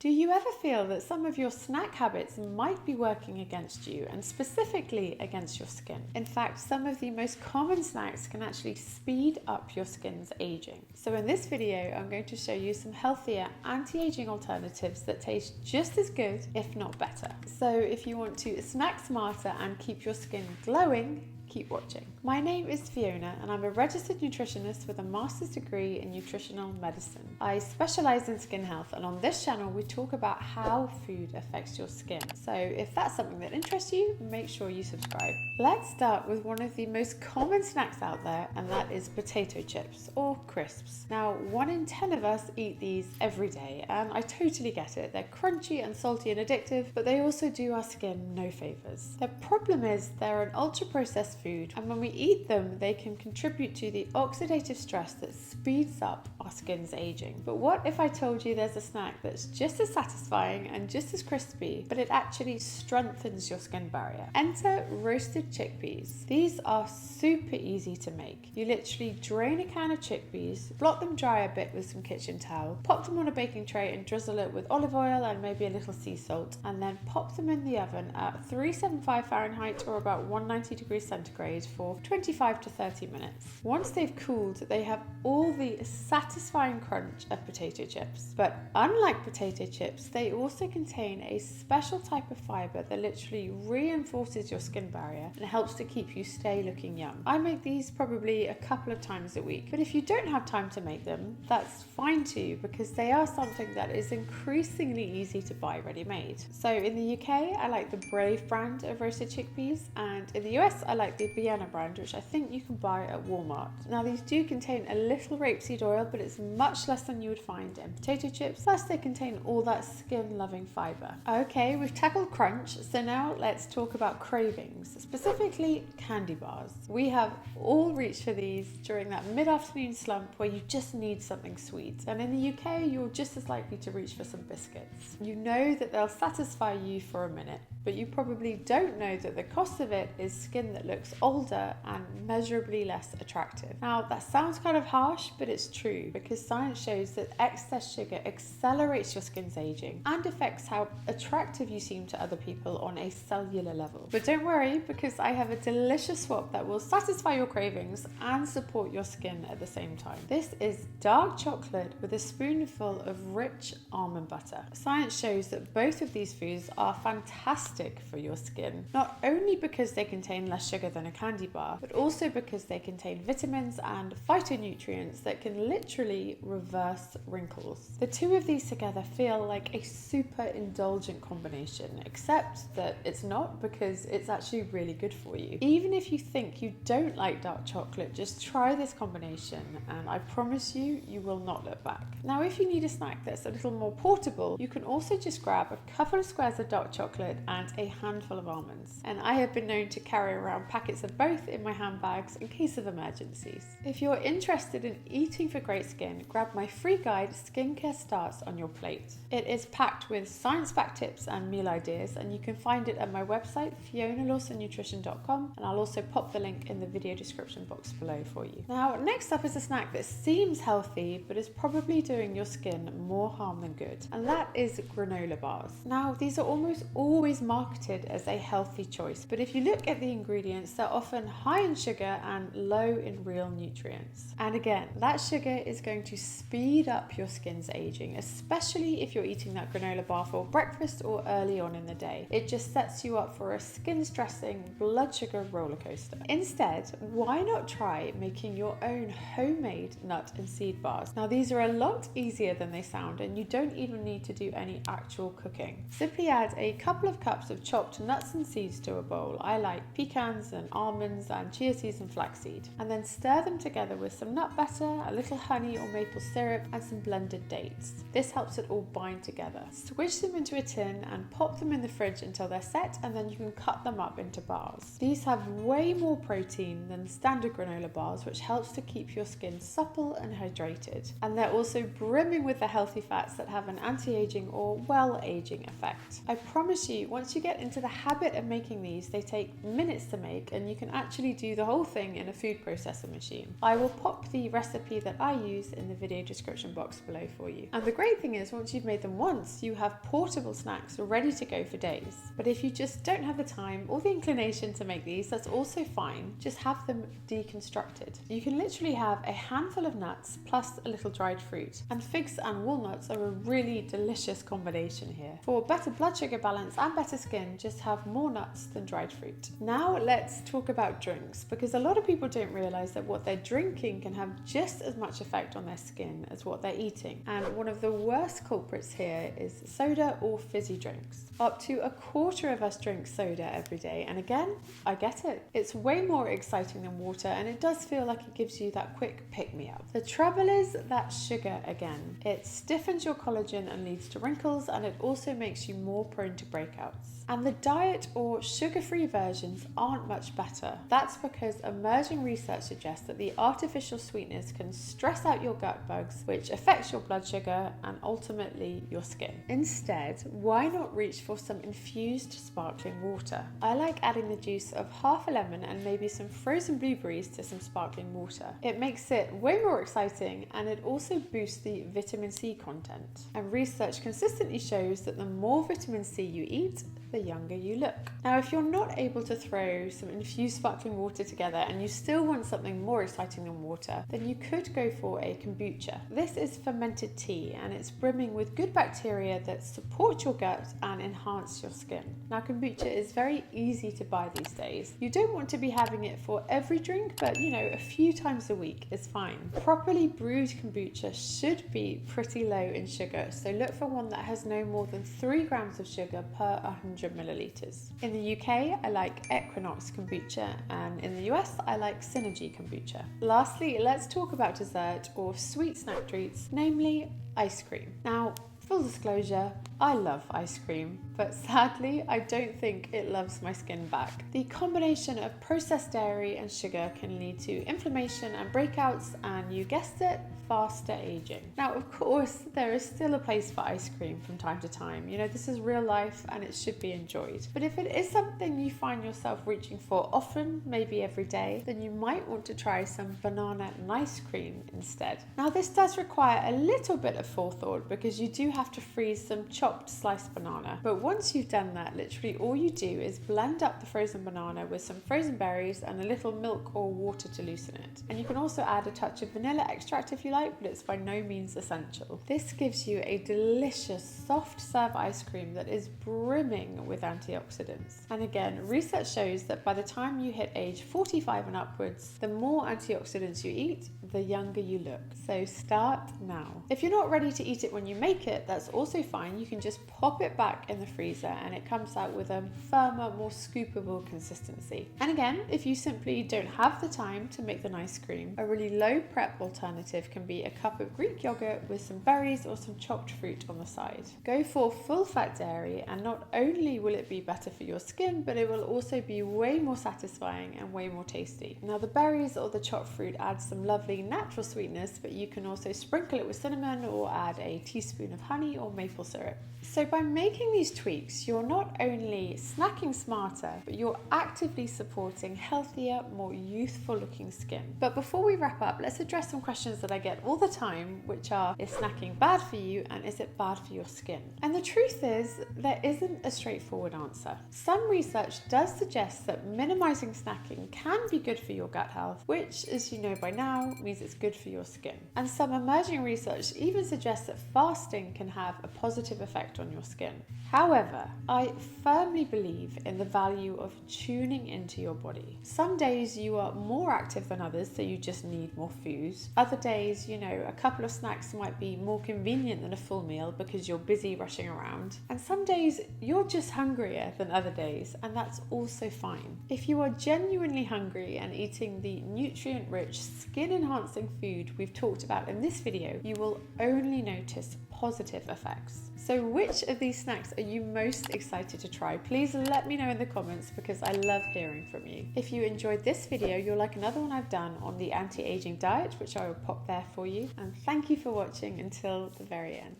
Do you ever feel that some of your snack habits might be working against you, and specifically against your skin? In fact, some of the most common snacks can actually speed up your skin's aging. So in this video, I'm going to show you some healthier anti-aging alternatives that taste just as good, if not better. So if you want to snack smarter and keep your skin glowing, keep watching. My name is Fiona and I'm a registered nutritionist with a master's degree in nutritional medicine. I specialize in skin health, and on this channel we talk about how food affects your skin. So if that's something that interests you, make sure you subscribe. Let's start with one of the most common snacks out there, and that is potato chips or crisps. Now, 1 in 10 of us eat these every day, and I totally get it. They're crunchy and salty and addictive, but they also do our skin no favors. The problem is they're an ultra-processed food, and when we eat them, they can contribute to the oxidative stress that speeds up our skin's aging. But what if I told you there's a snack that's just as satisfying and just as crispy, but it actually strengthens your skin barrier? Enter roasted chickpeas. These are super easy to make. You literally drain a can of chickpeas, blot them dry a bit with some kitchen towel, pop them on a baking tray and drizzle it with olive oil and maybe a little sea salt, and then pop them in the oven at 375 Fahrenheit or about 190 degrees centigrade for 25 to 30 minutes. Once they've cooled, they have all the satisfying crunch of potato chips. But unlike potato chips, they also contain a special type of fiber that literally reinforces your skin barrier and helps to keep you stay looking young. I make these probably a couple of times a week, but if you don't have time to make them, that's fine too, because they are something that is increasingly easy to buy ready-made. So in the UK, I like the Brave brand of roasted chickpeas, and in the US, I like the Vienna brand, which I think you can buy at Walmart. Now, these do contain a little rapeseed oil, but it's much less than you would find in potato chips, plus they contain all that skin-loving fiber. Okay, we've tackled crunch, so now let's talk about cravings, specifically candy bars. We have all reached for these during that mid-afternoon slump where you just need something sweet, and in the UK, you're just as likely to reach for some biscuits. You know that they'll satisfy you for a minute, but you probably don't know that the cost of it is skin that looks older and measurably less attractive. Now, that sounds kind of harsh, but it's true, because science shows that excess sugar accelerates your skin's aging and affects how attractive you seem to other people on a cellular level. But don't worry, because I have a delicious swap that will satisfy your cravings and support your skin at the same time. This is dark chocolate with a spoonful of rich almond butter. Science shows that both of these foods are fantastic for your skin, not only because they contain less sugar than a candy bar, but also because they contain vitamins and phytonutrients that can literally reverse wrinkles. The two of these together feel like a super indulgent combination, except that it's not, because it's actually really good for you. Even if you think you don't like dark chocolate, just try this combination and I promise you, you will not look back. Now, if you need a snack that's a little more portable, you can also just grab a couple of squares of dark chocolate and a handful of almonds. And I have been known to carry around packets of both in my handbags in case of emergencies. If you're interested in eating for great skin, grab my free guide, Skincare Starts on Your Plate. It is packed with science-backed tips and meal ideas, and you can find it at my website, fionalawsonnutrition.com, and I'll also pop the link in the video description box below for you. Now, next up is a snack that seems healthy, but is probably doing your skin more harm than good, and that is granola bars. Now, these are almost always marketed as a healthy choice, but if you look at the ingredients, they're often high in sugar and low in real nutrients. And again, that sugar is going to speed up your skin's aging, especially if you're eating that granola bar for breakfast or early on in the day. It just sets you up for a skin-stressing blood sugar roller coaster. Instead, why not try making your own homemade nut and seed bars? Now, these are a lot easier than they sound, and you don't even need to do any actual cooking. Simply add a couple of cups of chopped nuts and seeds to a bowl. I like pecans and almonds and chia seeds and flaxseed, and then stir them together with some nut butter, a little honey or maple syrup, and some blended dates. This helps it all bind together. Switch them into a tin and pop them in the fridge until they're set, and then you can cut them up into bars. These have way more protein than standard granola bars, which helps to keep your skin supple and hydrated. And they're also brimming with the healthy fats that have an anti-aging or well-aging effect. I promise you, once you get into the habit of making these, they take minutes to make, and you can actually do the whole thing in a food processor machine. I will pop the recipe that I use use in the video description box below for you. And the great thing is, once you've made them once, you have portable snacks ready to go for days. But if you just don't have the time or the inclination to make these, that's also fine. Just have them deconstructed. You can literally have a handful of nuts plus a little dried fruit, and figs and walnuts are a really delicious combination here. For better blood sugar balance and better skin, just have more nuts than dried fruit. Now let's talk about drinks, because a lot of people don't realize that what they're drinking can have just as much effect on their skin as what they're eating. And one of the worst culprits here is soda or fizzy drinks. Up to a quarter of us drink soda every day, and again, I get it. It's way more exciting than water, and it does feel like it gives you that quick pick-me-up. The trouble is that sugar again. It stiffens your collagen and leads to wrinkles, and it also makes you more prone to breakouts. And the diet or sugar-free versions aren't much better. That's because emerging research suggests that the artificial sweeteners can stress out your gut bugs, which affects your blood sugar and ultimately your skin. Instead, why not reach for some infused sparkling water? I like adding the juice of half a lemon and maybe some frozen blueberries to some sparkling water. It makes it way more exciting, and it also boosts the vitamin C content. And research consistently shows that the more vitamin C you eat, the younger you look. Now, if you're not able to throw some infused sparkling water together and you still want something more exciting than water, then you could go for a kombucha. This is fermented tea, and it's brimming with good bacteria that support your gut and enhance your skin. Now, kombucha is very easy to buy these days. You don't want to be having it for every drink, but a few times a week is fine. Properly brewed kombucha should be pretty low in sugar, so look for one that has no more than 3 grams of sugar per 100 milliliters. In the UK, I like Equinox kombucha, and in the US, I like Synergy kombucha. Lastly, let's talk about dessert or sweet snack treats, namely ice cream. Now, full disclosure, I love ice cream, but sadly, I don't think it loves my skin back. The combination of processed dairy and sugar can lead to inflammation and breakouts, and you guessed it, faster aging. Now, of course, there is still a place for ice cream from time to time. This is real life and it should be enjoyed. But if it is something you find yourself reaching for often, maybe every day, then you might want to try some banana and ice cream instead. Now, this does require a little bit of forethought, because you do have to freeze some chopped sliced banana. But once you've done that, literally all you do is blend up the frozen banana with some frozen berries and a little milk or water to loosen it. And you can also add a touch of vanilla extract if you like, but it's by no means essential. This gives you a delicious soft serve ice cream that is brimming with antioxidants. And again, research shows that by the time you hit age 45 and upwards, the more antioxidants you eat, the younger you look. So start now. If you're not ready to eat it when you make it, that's also fine. You can just pop it back in the freezer and it comes out with a firmer, more scoopable consistency. And again, if you simply don't have the time to make the ice cream, a really low prep alternative can be a cup of Greek yogurt with some berries or some chopped fruit on the side. Go for full fat dairy, and not only will it be better for your skin, but it will also be way more satisfying and way more tasty. Now, the berries or the chopped fruit add some lovely natural sweetness, but you can also sprinkle it with cinnamon or add a teaspoon of honey or maple syrup. So by making these tweaks, you're not only snacking smarter, but you're actively supporting healthier, more youthful looking skin. But before we wrap up, let's address some questions that I get all the time, which are, is snacking bad for you, and is it bad for your skin? And the truth is, there isn't a straightforward answer. Some research does suggest that minimizing snacking can be good for your gut health, which, as you know by now, means it's good for your skin. And some emerging research even suggests that fasting can have a positive effect on your skin. However, I firmly believe in the value of tuning into your body. Some days you are more active than others, so you just need more food. Other days, a couple of snacks might be more convenient than a full meal because you're busy rushing around. And some days you're just hungrier than other days, and that's also fine. If you are genuinely hungry and eating the nutrient-rich, skin-enhancing food we've talked about in this video, you will only notice positive effects. So which of these snacks are you most excited to try? Please let me know in the comments, because I love hearing from you. If you enjoyed this video, you'll like another one I've done on the anti-aging diet, which I will pop there for you. And thank you for watching until the very end.